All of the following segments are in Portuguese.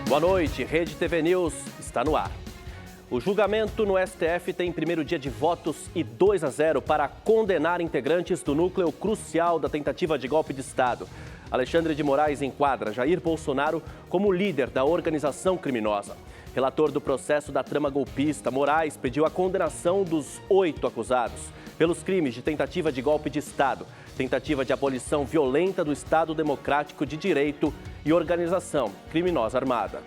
Boa noite, Rede TV News está no ar. O julgamento no STF tem primeiro dia de votos e 2-0 para condenar integrantes do núcleo crucial da tentativa de golpe de Estado. Alexandre de Moraes enquadra Jair Bolsonaro como líder da organização criminosa. Relator do processo da trama golpista, Moraes pediu a condenação dos 8 acusados pelos crimes de tentativa de golpe de Estado, tentativa de abolição violenta do Estado Democrático de Direito e organização criminosa armada.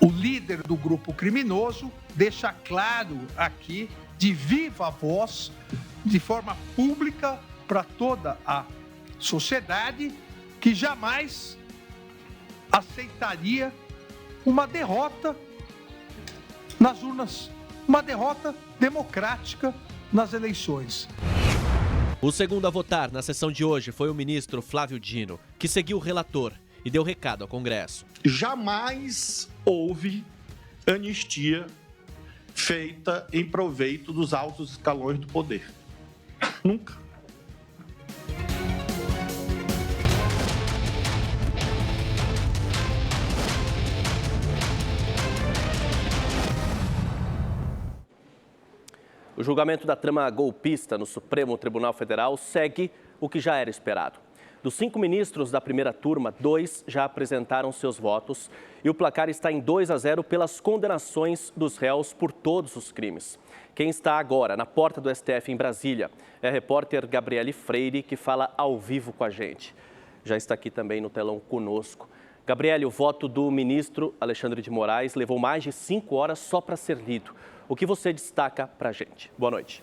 O líder do grupo criminoso deixa claro aqui, de viva voz, de forma pública, para toda a sociedade, que jamais aceitaria uma derrota nas urnas, uma derrota democrática nas eleições. O segundo a votar na sessão de hoje foi o ministro Flávio Dino, que seguiu o relator e deu recado ao Congresso. Jamais houve anistia feita em proveito dos altos escalões do poder. Nunca. O julgamento da trama golpista no Supremo Tribunal Federal segue o que já era esperado. Dos 5 ministros da primeira turma, 2 já apresentaram seus votos e o placar está em 2-0 pelas condenações dos réus por todos os crimes. Quem está agora na porta do STF em Brasília é a repórter Gabriele Freire, que fala ao vivo com a gente. Já está aqui também no telão conosco. Gabriele, o voto do ministro Alexandre de Moraes levou mais de 5 horas só para ser lido. O que você destaca para a gente? Boa noite.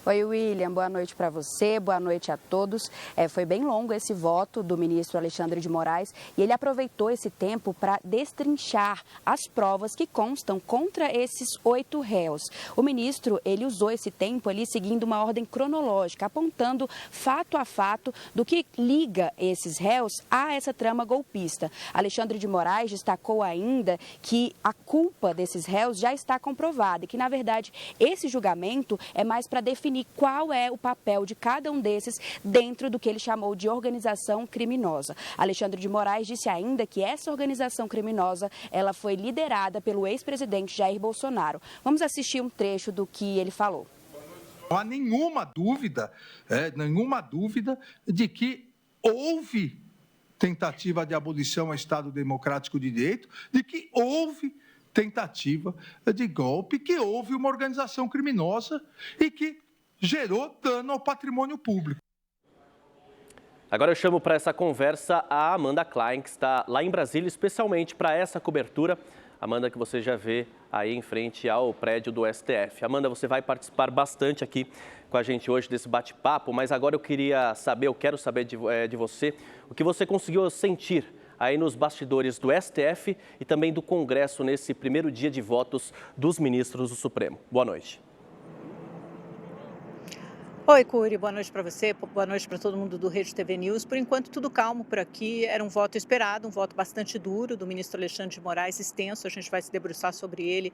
Oi, William. Boa noite para você, boa noite a todos. Foi bem longo esse voto do ministro Alexandre de Moraes e ele aproveitou esse tempo para destrinchar as provas que constam contra esses 8 réus. O ministro, ele usou esse tempo ali seguindo uma ordem cronológica, apontando fato a fato do que liga esses réus a essa trama golpista. Alexandre de Moraes destacou ainda que a culpa desses réus já está comprovada e que, na verdade, esse julgamento é mais para definir qual é o papel de cada um desses dentro do que ele chamou de organização criminosa. Alexandre de Moraes disse ainda que essa organização criminosa ela foi liderada pelo ex-presidente Jair Bolsonaro. Vamos assistir um trecho do que ele falou. Não há nenhuma dúvida de que houve tentativa de abolição ao Estado Democrático de Direito, de que houve tentativa de golpe, que houve uma organização criminosa e que gerou dano ao patrimônio público. Agora eu chamo para essa conversa a Amanda Klein, que está lá em Brasília, especialmente para essa cobertura. Amanda, que você já vê aí em frente ao prédio do STF. Amanda, você vai participar bastante aqui com a gente hoje desse bate-papo, mas agora eu quero saber de você o que você conseguiu sentir aí nos bastidores do STF e também do Congresso nesse primeiro dia de votos dos ministros do Supremo. Boa noite. Oi, Curi, boa noite para você, boa noite para todo mundo do Rede TV News. Por enquanto, tudo calmo por aqui. Era um voto esperado, um voto bastante duro do ministro Alexandre de Moraes, extenso. A gente vai se debruçar sobre ele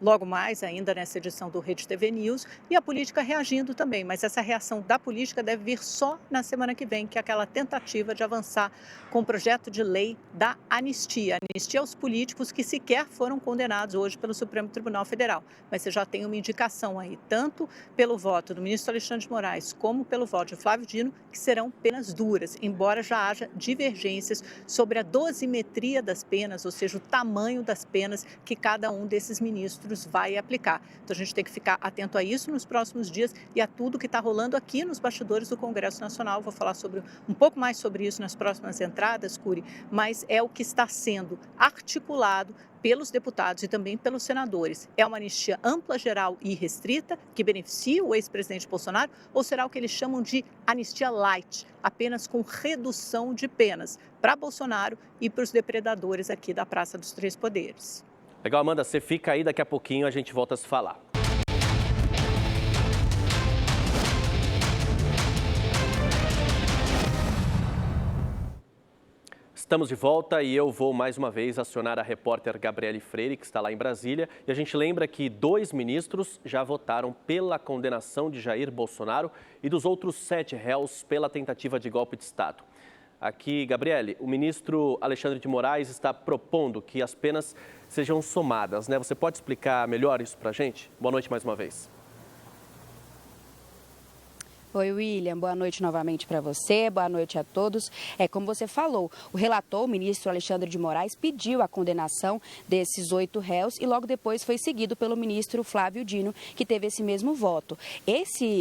logo mais, ainda nessa edição do Rede TV News. E a política reagindo também, mas essa reação da política deve vir só na semana que vem, que é aquela tentativa de avançar com o projeto de lei da anistia. Anistia aos políticos que sequer foram condenados hoje pelo Supremo Tribunal Federal. Mas você já tem uma indicação aí, tanto pelo voto do ministro Alexandre de Moraes, como pelo voto de Flávio Dino, que serão penas duras, embora já haja divergências sobre a dosimetria das penas, ou seja, o tamanho das penas que cada um desses ministros vai aplicar. Então a gente tem que ficar atento a isso nos próximos dias e a tudo que está rolando aqui nos bastidores do Congresso Nacional. Vou falar um pouco mais sobre isso nas próximas entradas, Curi, mas é o que está sendo articulado pelos deputados e também pelos senadores. É uma anistia ampla, geral e restrita, que beneficia o ex-presidente Bolsonaro, ou será o que eles chamam de anistia light, apenas com redução de penas para Bolsonaro e para os depredadores aqui da Praça dos Três Poderes? Legal, Amanda, você fica aí, daqui a pouquinho a gente volta a se falar. Estamos de volta e eu vou mais uma vez acionar a repórter Gabriele Freire, que está lá em Brasília. E a gente lembra que 2 ministros já votaram pela condenação de Jair Bolsonaro e dos outros 7 réus pela tentativa de golpe de Estado. aqui, Gabriele, o ministro Alexandre de Moraes está propondo que as penas sejam somadas, né? Você pode explicar melhor isso para a gente? Boa noite mais uma vez. Oi, William. Boa noite novamente para você, boa noite a todos. Como você falou, o relator, o ministro Alexandre de Moraes, pediu a condenação desses 8 réus e logo depois foi seguido pelo ministro Flávio Dino, que teve esse mesmo voto.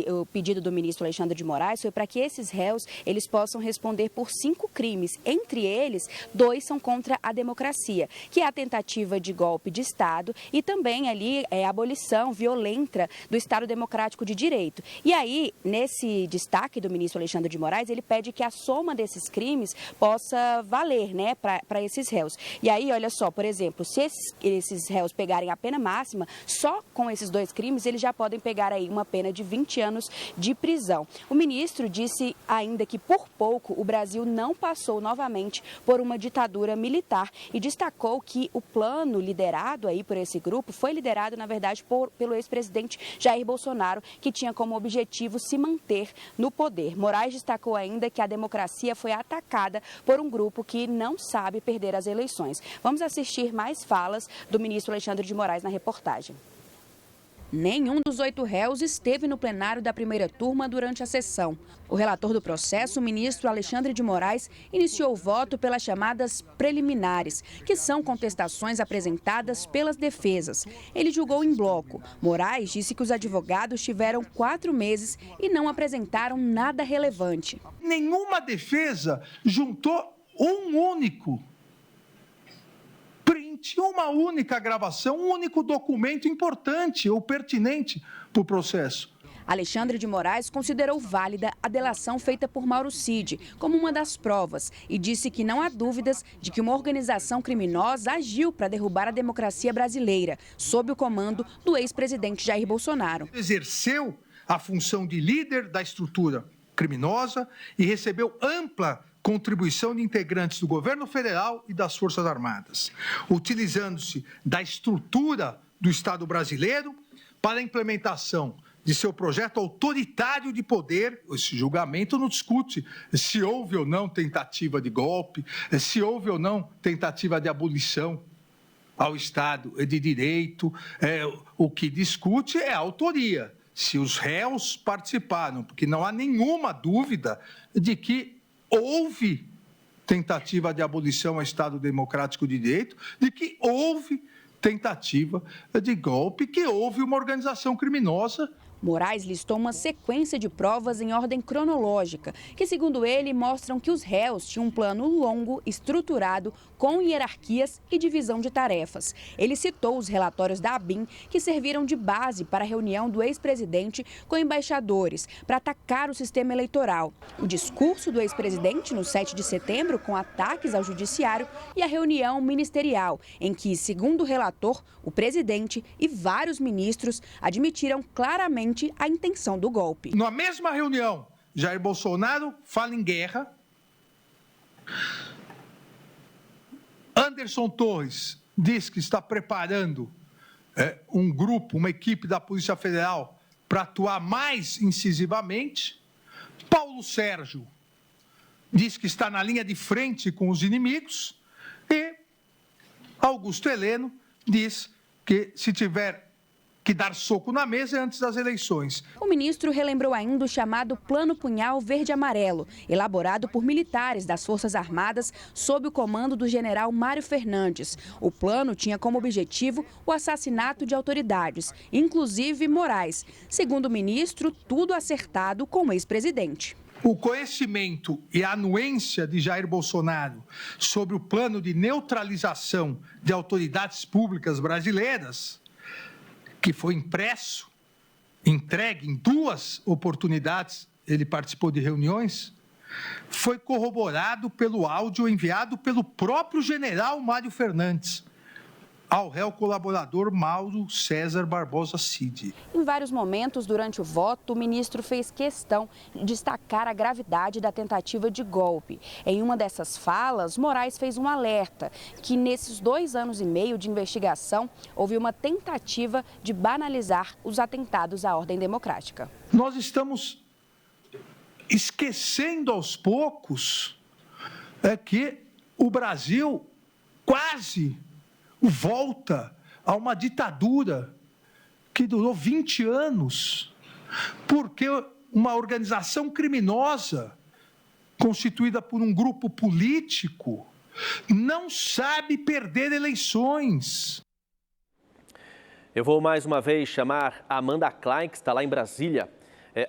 O pedido do ministro Alexandre de Moraes foi para que esses réus eles possam responder por 5 crimes. Entre eles, 2 são contra a democracia, que é a tentativa de golpe de Estado e também ali a abolição violenta do Estado Democrático de Direito. E aí, nesse destaque do ministro Alexandre de Moraes, ele pede que a soma desses crimes possa valer, né, para esses réus. E aí, olha só, por exemplo, se esses réus pegarem a pena máxima, só com esses 2 crimes, eles já podem pegar aí uma pena de 20 anos de prisão. O ministro disse ainda que, por pouco, o Brasil não passou novamente por uma ditadura militar e destacou que o plano liderado aí por esse grupo foi liderado, na verdade, pelo ex-presidente Jair Bolsonaro, que tinha como objetivo se manter no poder. Moraes destacou ainda que a democracia foi atacada por um grupo que não sabe perder as eleições. Vamos assistir mais falas do ministro Alexandre de Moraes na reportagem. Nenhum dos 8 réus esteve no plenário da primeira turma durante a sessão. O relator do processo, o ministro Alexandre de Moraes, iniciou o voto pelas chamadas preliminares, que são contestações apresentadas pelas defesas. Ele julgou em bloco. Moraes disse que os advogados tiveram 4 meses e não apresentaram nada relevante. Nenhuma defesa juntou um único print, uma única gravação, um único documento importante ou pertinente para o processo. Alexandre de Moraes considerou válida a delação feita por Mauro Cid como uma das provas e disse que não há dúvidas de que uma organização criminosa agiu para derrubar a democracia brasileira, sob o comando do ex-presidente Jair Bolsonaro. Exerceu a função de líder da estrutura criminosa e recebeu ampla contribuição de integrantes do governo federal e das Forças Armadas, utilizando-se da estrutura do Estado brasileiro para a implementação de seu projeto autoritário de poder. Esse julgamento não discute se houve ou não tentativa de golpe, se houve ou não tentativa de abolição ao Estado de Direito. O que discute é a autoria, se os réus participaram, porque não há nenhuma dúvida de que houve tentativa de abolição ao Estado Democrático de Direito, de que houve tentativa de golpe, que houve uma organização criminosa. Moraes listou uma sequência de provas em ordem cronológica, que, segundo ele, mostram que os réus tinham um plano longo, estruturado, com hierarquias e divisão de tarefas. Ele citou os relatórios da ABIN, que serviram de base para a reunião do ex-presidente com embaixadores, para atacar o sistema eleitoral. O discurso do ex-presidente no 7 de setembro, com ataques ao judiciário, e a reunião ministerial, em que, segundo o relator, o presidente e vários ministros admitiram claramente a intenção do golpe. Na mesma reunião, Jair Bolsonaro fala em guerra. Anderson Torres diz que está preparando um grupo, uma equipe da Polícia Federal para atuar mais incisivamente. Paulo Sérgio diz que está na linha de frente com os inimigos. E Augusto Heleno diz que se tiver que dar soco na mesa antes das eleições. O ministro relembrou ainda o chamado Plano Punhal Verde-Amarelo, elaborado por militares das Forças Armadas sob o comando do general Mário Fernandes. O plano tinha como objetivo o assassinato de autoridades, inclusive Moraes. Segundo o ministro, tudo acertado com o ex-presidente. O conhecimento e a anuência de Jair Bolsonaro sobre o plano de neutralização de autoridades públicas brasileiras, que foi impresso, entregue em 2 oportunidades, ele participou de reuniões, foi corroborado pelo áudio enviado pelo próprio general Mário Fernandes ao réu colaborador Mauro César Barbosa Cid. Em vários momentos durante o voto, o ministro fez questão de destacar a gravidade da tentativa de golpe. Em uma dessas falas, Moraes fez um alerta que nesses 2 anos e meio de investigação houve uma tentativa de banalizar os atentados à ordem democrática. Nós estamos esquecendo aos poucos é que o Brasil quase volta a uma ditadura que durou 20 anos, porque uma organização criminosa constituída por um grupo político não sabe perder eleições. Eu vou mais uma vez chamar a Amanda Klein, que está lá em Brasília.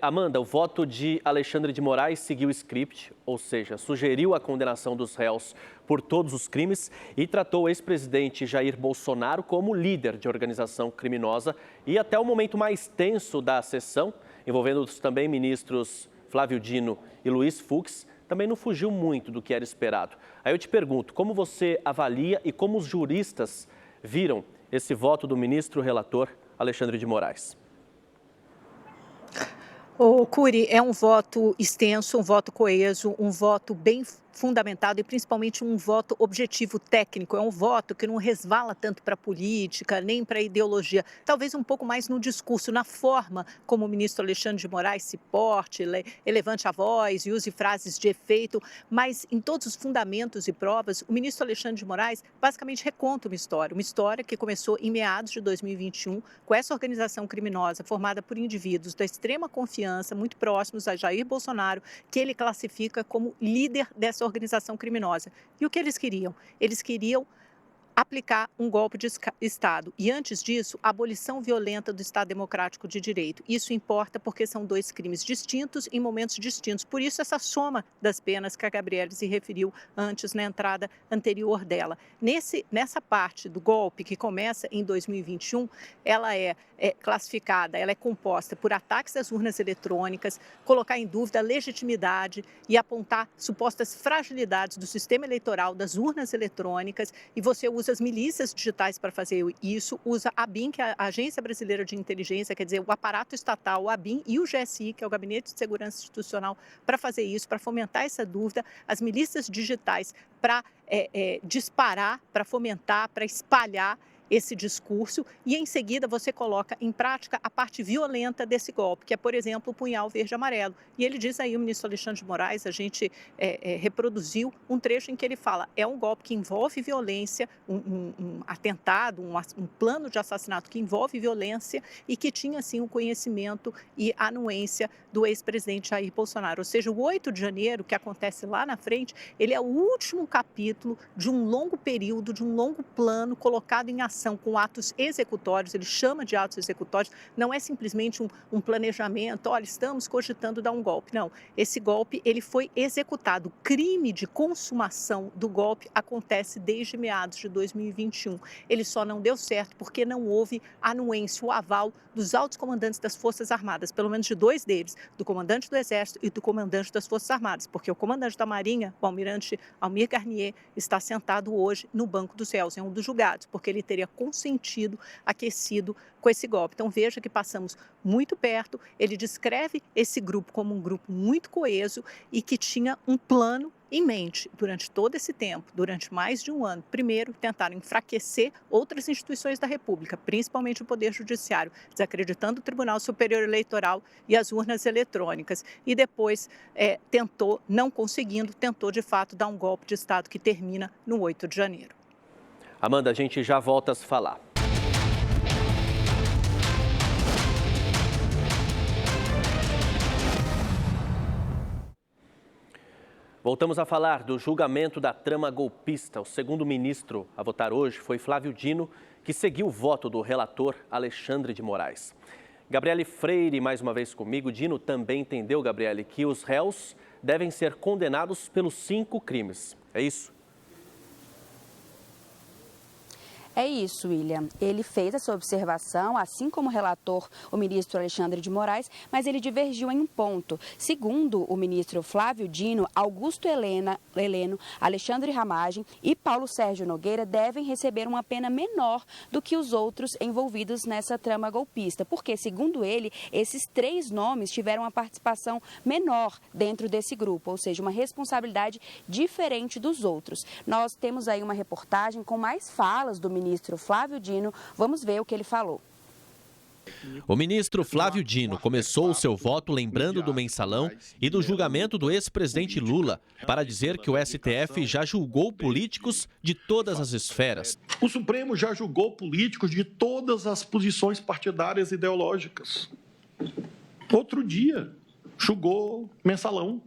Amanda, o voto de Alexandre de Moraes seguiu o script, ou seja, sugeriu a condenação dos réus por todos os crimes e tratou o ex-presidente Jair Bolsonaro como líder de organização criminosa. E até o momento mais tenso da sessão, envolvendo também ministros Flávio Dino e Luiz Fux, também não fugiu muito do que era esperado. Aí eu te pergunto, como você avalia e como os juristas viram esse voto do ministro relator Alexandre de Moraes? O Cury, é um voto extenso, um voto coeso, um voto bem fundamentado e principalmente um voto objetivo técnico. É um voto que não resvala tanto para a política, nem para a ideologia. Talvez um pouco mais no discurso, na forma como o ministro Alexandre de Moraes se porte, levante a voz e use frases de efeito. Mas em todos os fundamentos e provas, o ministro Alexandre de Moraes basicamente reconta uma história que começou em meados de 2021 com essa organização criminosa formada por indivíduos da extrema confiança, muito próximos a Jair Bolsonaro, que ele classifica como líder dessa organização criminosa. E o que eles queriam? Eles queriam aplicar um golpe de Estado. E antes disso, a abolição violenta do Estado Democrático de Direito. Isso importa porque são dois crimes distintos em momentos distintos. Por isso, essa soma das penas que a Gabriele se referiu antes na entrada anterior dela. Nessa parte do golpe, que começa em 2021, ela é classificada, ela é composta por ataques às urnas eletrônicas, colocar em dúvida a legitimidade e apontar supostas fragilidades do sistema eleitoral das urnas eletrônicas, e você usa as milícias digitais para fazer isso, usa a ABIN, que é a Agência Brasileira de Inteligência, quer dizer, o aparato estatal, o ABIN e o GSI, que é o Gabinete de Segurança Institucional, para fazer isso, para fomentar essa dúvida, as milícias digitais para disparar, para fomentar, para espalhar esse discurso, e em seguida você coloca em prática a parte violenta desse golpe, que é, por exemplo, o punhal verde e amarelo. E ele diz aí, o ministro Alexandre de Moraes, a gente reproduziu um trecho em que ele fala, é um golpe que envolve violência, um atentado, um plano de assassinato que envolve violência e que tinha, assim, o conhecimento e a anuência do ex-presidente Jair Bolsonaro. Ou seja, o 8 de janeiro, que acontece lá na frente, ele é o último capítulo de um longo período, de um longo plano colocado em ação com atos executórios, ele chama de atos executórios, não é simplesmente um planejamento, olha, estamos cogitando dar um golpe. Não, esse golpe ele foi executado. O crime de consumação do golpe acontece desde meados de 2021. Ele só não deu certo porque não houve anuência, o aval dos altos comandantes das Forças Armadas, pelo menos de dois deles, do comandante do Exército e do comandante das Forças Armadas, porque o comandante da Marinha, o almirante Almir Garnier, está sentado hoje no banco dos réus, é um dos julgados, porque ele teria consentido, aquecido com esse golpe. Então veja que passamos muito perto, ele descreve esse grupo como um grupo muito coeso e que tinha um plano em mente durante todo esse tempo, durante mais de um ano. Primeiro, tentaram enfraquecer outras instituições da República, principalmente o Poder Judiciário, desacreditando o Tribunal Superior Eleitoral e as urnas eletrônicas. E depois tentou, não conseguindo, tentou de fato dar um golpe de Estado que termina no 8 de janeiro. Amanda, a gente já volta a se falar. Voltamos a falar do julgamento da trama golpista. O segundo ministro a votar hoje foi Flávio Dino, que seguiu o voto do relator Alexandre de Moraes. Gabriele Freire, mais uma vez comigo. Dino também entendeu, Gabriele, que os réus devem ser condenados pelos 5 crimes. É isso? É isso, William. Ele fez essa observação, assim como o relator, o ministro Alexandre de Moraes, mas ele divergiu em um ponto. Segundo o ministro Flávio Dino, Augusto Heleno, Alexandre Ramagem e Paulo Sérgio Nogueira devem receber uma pena menor do que os outros envolvidos nessa trama golpista, porque, segundo ele, esses 3 nomes tiveram uma participação menor dentro desse grupo, ou seja, uma responsabilidade diferente dos outros. Nós temos aí uma reportagem com mais falas do ministro Flávio Dino. Vamos ver o que ele falou. O ministro Flávio Dino começou o seu voto lembrando do mensalão e do julgamento do ex-presidente Lula, para dizer que o STF já julgou políticos de todas as esferas. O Supremo já julgou políticos de todas as posições partidárias e ideológicas. Outro dia, julgou mensalão.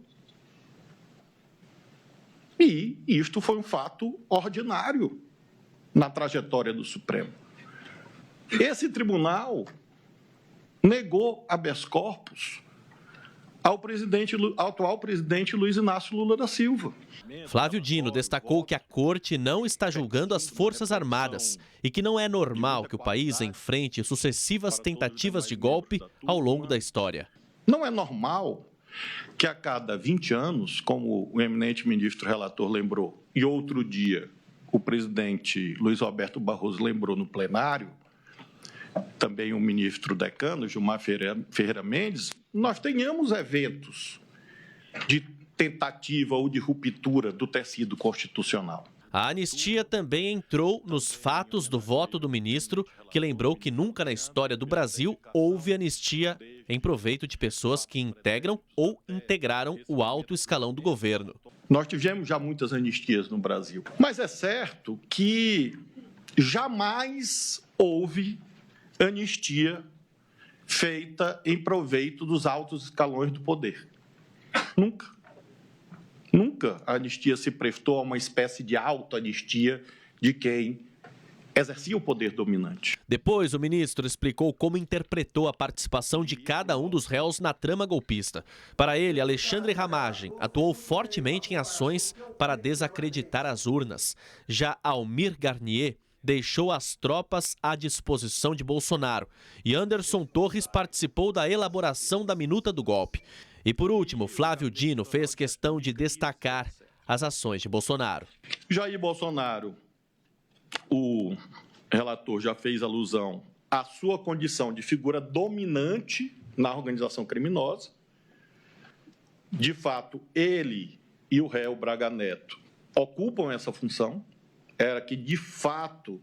E isto foi um fato ordinário na trajetória do Supremo. Esse tribunal negou habeas corpus ao atual presidente Luiz Inácio Lula da Silva. Flávio Dino destacou que a corte não está julgando as Forças Armadas e que não é normal que o país enfrente sucessivas tentativas de golpe ao longo da história. Não é normal que a cada 20 anos, como o eminente ministro relator lembrou, e outro dia o presidente Luiz Roberto Barroso lembrou no plenário, também o ministro decano, Gilmar Ferreira Mendes, nós tenhamos eventos de tentativa ou de ruptura do tecido constitucional. A anistia também entrou nos fatos do voto do ministro, que lembrou que nunca na história do Brasil houve anistia em proveito de pessoas que integram ou integraram o alto escalão do governo. Nós tivemos já muitas anistias no Brasil, mas é certo que jamais houve anistia feita em proveito dos altos escalões do poder. Nunca. Nunca a anistia se prestou a uma espécie de autoanistia de quem exercia o poder dominante. Depois, o ministro explicou como interpretou a participação de cada um dos réus na trama golpista. Para ele, Alexandre Ramagem atuou fortemente em ações para desacreditar as urnas. Já Almir Garnier deixou as tropas à disposição de Bolsonaro. E Anderson Torres participou da elaboração da minuta do golpe. E por último, Flávio Dino fez questão de destacar as ações de Bolsonaro. Jair Bolsonaro, o relator já fez alusão à sua condição de figura dominante na organização criminosa. De fato, ele e o réu Braga Neto ocupam essa função. Era que, de fato,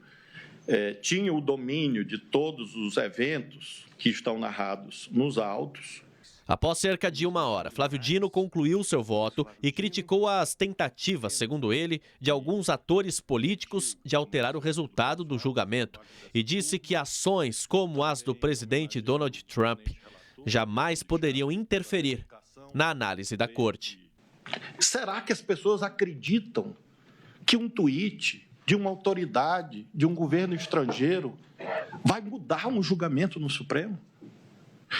tinha o domínio de todos os eventos que estão narrados nos autos. Após cerca de 1 hora, Flávio Dino concluiu seu voto e criticou as tentativas, segundo ele, de alguns atores políticos de alterar o resultado do julgamento e disse que ações como as do presidente Donald Trump jamais poderiam interferir na análise da corte. Será que as pessoas acreditam que um tweet de uma autoridade, de um governo estrangeiro, vai mudar um julgamento no Supremo?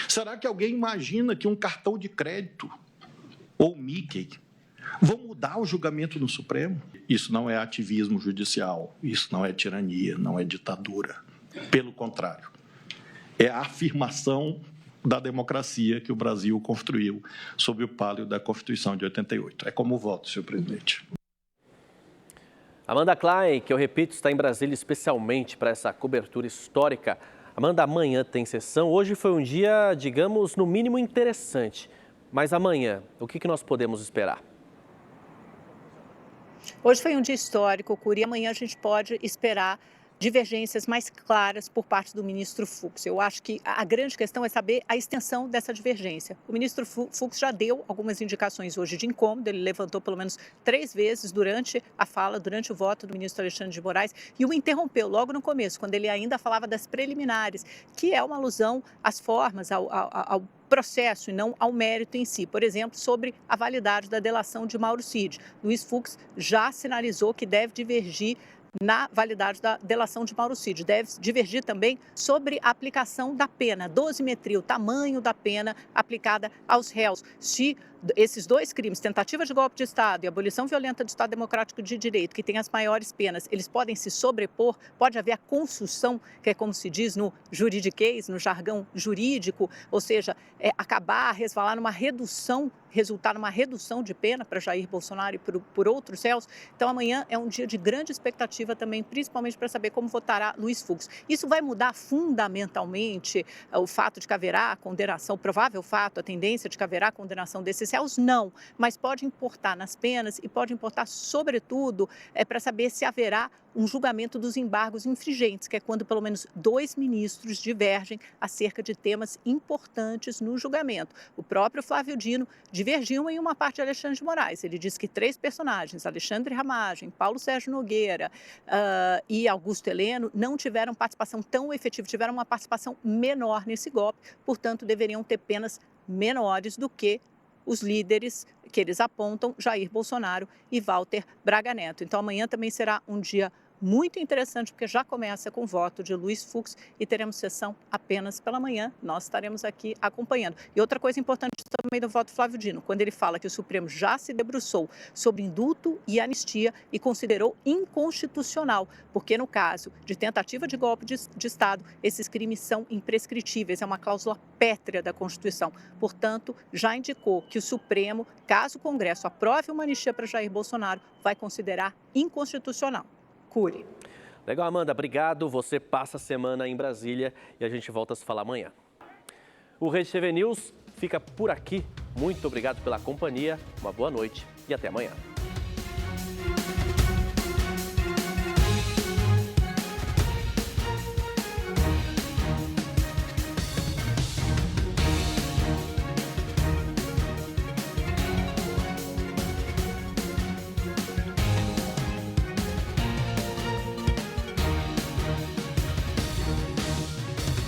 Será que alguém imagina que um cartão de crédito ou Mickey vão mudar o julgamento no Supremo? Isso não é ativismo judicial, isso não é tirania, não é ditadura. Pelo contrário, é a afirmação da democracia que o Brasil construiu sob o palio da Constituição de 88. É como o voto, senhor presidente. Amanda Klein, que eu repito, está em Brasília especialmente para essa cobertura histórica. Amanda, amanhã tem sessão. Hoje foi um dia, digamos, no mínimo interessante. Mas amanhã, o que nós podemos esperar? Hoje foi um dia histórico, Curi. Amanhã a gente pode esperar divergências mais claras por parte do ministro Fux. Eu acho que a grande questão é saber a extensão dessa divergência. O ministro Fux já deu algumas indicações hoje de incômodo, ele levantou pelo menos 3 vezes durante a fala, durante o voto do ministro Alexandre de Moraes, e o interrompeu logo no começo, quando ele ainda falava das preliminares, que é uma alusão às formas, ao processo e não ao mérito em si. Por exemplo, sobre a validade da delação de Mauro Cid. Luiz Fux já sinalizou que deve divergir na validade da delação de Mauro Cid. Deve divergir também sobre a aplicação da pena, dosimetria, o tamanho da pena aplicada aos réus. Se esses 2 crimes, tentativa de golpe de Estado e abolição violenta do Estado Democrático de Direito, que tem as maiores penas, eles podem se sobrepor, pode haver a construção, que é como se diz no juridiquês, no jargão jurídico, ou seja, acabar, resvalar numa redução, resultar numa redução de pena para Jair Bolsonaro e por outros réus. Então, amanhã é um dia de grande expectativa também, principalmente para saber como votará Luiz Fux. Isso vai mudar fundamentalmente o fato de que haverá condenação, o provável fato, a tendência de que haverá condenação desses réus não, mas pode importar nas penas e pode importar, sobretudo, para saber se haverá um julgamento dos embargos infringentes, que é quando pelo menos 2 ministros divergem acerca de temas importantes no julgamento. O próprio Flávio Dino divergiu em uma parte de Alexandre de Moraes. Ele disse que 3 personagens, Alexandre Ramagem, Paulo Sérgio Nogueira e Augusto Heleno, não tiveram participação tão efetiva, tiveram uma participação menor nesse golpe, portanto, deveriam ter penas menores do que os líderes que eles apontam, Jair Bolsonaro e Walter Braga Neto. Então, amanhã também será um dia muito interessante, porque já começa com o voto de Luiz Fux e teremos sessão apenas pela manhã. Nós estaremos aqui acompanhando. E outra coisa importante também do voto Flávio Dino, quando ele fala que o Supremo já se debruçou sobre indulto e anistia e considerou inconstitucional, porque no caso de tentativa de golpe de Estado, esses crimes são imprescritíveis, é uma cláusula pétrea da Constituição. Portanto, já indicou que o Supremo, caso o Congresso aprove uma anistia para Jair Bolsonaro, vai considerar inconstitucional. Cury. Legal, Amanda, obrigado. Você passa a semana em Brasília e a gente volta a se falar amanhã. O Rede TV News fica por aqui. Muito obrigado pela companhia, uma boa noite e até amanhã.